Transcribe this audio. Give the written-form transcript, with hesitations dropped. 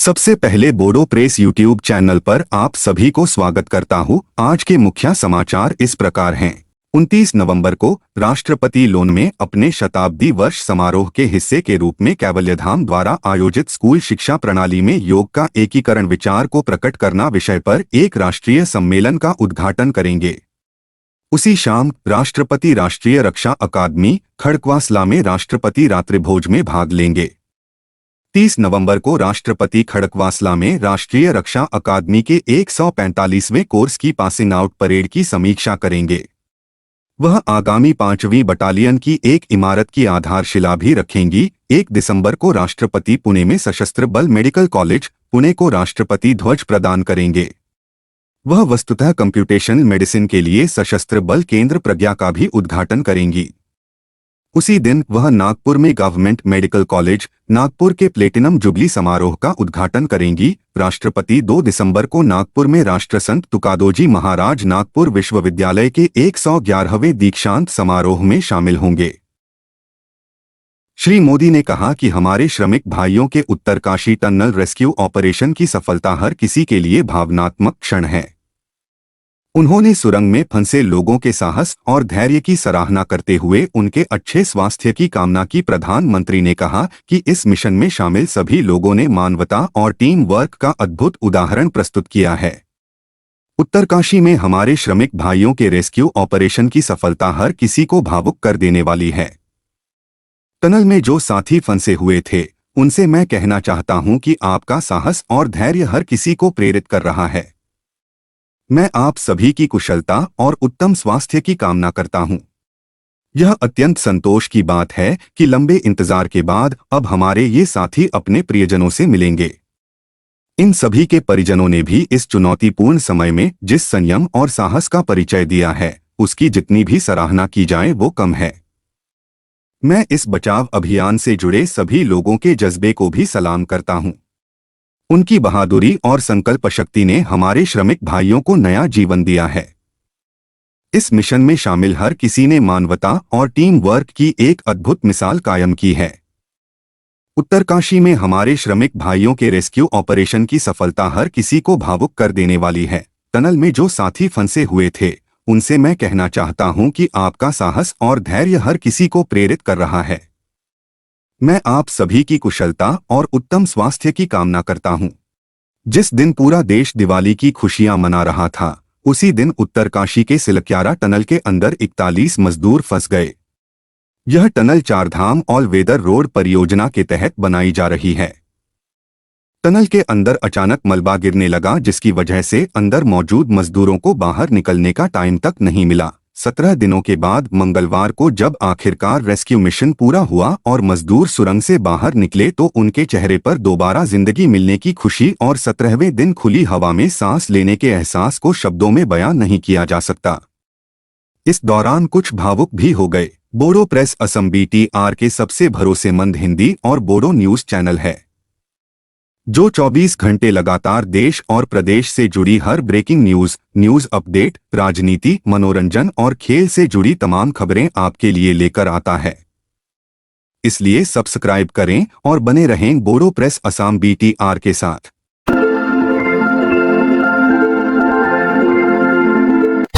सबसे पहले Bodo press YouTube channel पर आप सभी को स्वागत करता हूं। आज के मुख्य समाचार इस प्रकार हैं। 29 नवंबर को राष्ट्रपति लोन में अपने शताब्दी वर्ष समारोह के हिस्से के रूप में कैवल्यधाम द्वारा आयोजित स्कूल शिक्षा प्रणाली में योग का एकीकरण विचार को प्रकट करना विषय पर एक राष्ट्रीय सम्मेलन का उद्घाटन करेंगे। उसी शाम राष्ट्रपति राष्ट्रीय रक्षा अकादमी खड़कवासला में राष्ट्रपति रात्रिभोज में भाग लेंगे। 30 नवंबर को राष्ट्रपति खड़कवासला में राष्ट्रीय रक्षा अकादमी के 145वें कोर्स की पासिंग आउट परेड की समीक्षा करेंगे। वह आगामी 5वीं बटालियन की एक इमारत की आधारशिला भी रखेंगी। 1 दिसंबर को राष्ट्रपति पुणे में सशस्त्र बल मेडिकल कॉलेज पुणे को राष्ट्रपति ध्वज प्रदान करेंगे। वह वस्तुतः कंप्यूटेशनल मेडिसिन के लिए सशस्त्र बल केंद्र प्रज्ञा का भी उद्घाटन करेंगी। उसी दिन वह नागपुर में गवर्नमेंट मेडिकल कॉलेज नागपुर के प्लेटिनम जुबली समारोह का उद्घाटन करेंगी। राष्ट्रपति 2 दिसंबर को नागपुर में राष्ट्रसंत तुकादोजी महाराज नागपुर विश्वविद्यालय के 111वें दीक्षांत समारोह में शामिल होंगे। श्री मोदी ने कहा कि हमारे श्रमिक भाइयों के उत्तरकाशी टनल रेस्क्यू ऑपरेशन की सफलता हर किसी के लिए भावनात्मक क्षण है। उन्होंने सुरंग में फंसे लोगों के साहस और धैर्य की सराहना करते हुए उनके अच्छे स्वास्थ्य की कामना की। प्रधानमंत्री ने कहा कि इस मिशन में शामिल सभी लोगों ने मानवता और टीम वर्क का अद्भुत उदाहरण प्रस्तुत किया है। उत्तरकाशी में हमारे श्रमिक भाइयों के रेस्क्यू ऑपरेशन की सफलता हर किसी को भावुक कर देने वाली है। टनल में जो साथी फंसे हुए थे उनसे मैं कहना चाहता हूं कि आपका साहस और धैर्य हर किसी को प्रेरित कर रहा है। मैं आप सभी की कुशलता और उत्तम स्वास्थ्य की कामना करता हूं। यह अत्यंत संतोष की बात है कि लंबे इंतजार के बाद अब हमारे ये साथी अपने प्रियजनों से मिलेंगे। इन सभी के परिजनों ने भी इस चुनौतीपूर्ण समय में जिस संयम और साहस का परिचय दिया है उसकी जितनी भी सराहना की जाए वो कम है। मैं इस बचाव अभियान से जुड़े सभी लोगों के जज्बे को भी सलाम करता हूं। उनकी बहादुरी और संकल्प शक्ति ने हमारे श्रमिक भाइयों को नया जीवन दिया है। इस मिशन में शामिल हर किसी ने मानवता और टीम वर्क की एक अद्भुत मिसाल कायम की है। उत्तरकाशी में हमारे श्रमिक भाइयों के रेस्क्यू ऑपरेशन की सफलता हर किसी को भावुक कर देने वाली है। टनल में जो साथी फंसे हुए थे उनसे मैं कहना चाहता हूं कि आपका साहस और धैर्य हर किसी को प्रेरित कर रहा है। मैं आप सभी की कुशलता और उत्तम स्वास्थ्य की कामना करता हूं। जिस दिन पूरा देश दिवाली की खुशियां मना रहा था उसी दिन उत्तरकाशी के सिलक्यारा टनल के अंदर 41 मजदूर फंस गए। यह tunnel Chardham all weather road परियोजना के तहत बनाई जा रही है। टनल के अंदर अचानक मलबा गिरने लगा जिसकी वजह से अंदर मौजूद मजदूरों को बाहर निकलने का टाइम तक नहीं मिला। 17 दिनों के बाद मंगलवार को जब आखिरकार रेस्क्यू मिशन पूरा हुआ और मजदूर सुरंग से बाहर निकले तो उनके चेहरे पर दोबारा जिंदगी मिलने की खुशी और 17वें दिन खुली हवा में सांस लेने के एहसास को शब्दों में बयां नहीं किया जा सकता। इस दौरान कुछ भावुक भी हो गए। बोडो प्रेस असम BTR के सबसे भरोसेमंद हिंदी और बोडो न्यूज चैनल है जो 24 घंटे लगातार देश और प्रदेश से जुड़ी हर ब्रेकिंग न्यूज अपडेट, राजनीति, मनोरंजन और खेल से जुड़ी तमाम खबरें आपके लिए लेकर आता है। इसलिए सब्सक्राइब करें और बने रहें बोडो प्रेस असम BTR के साथ।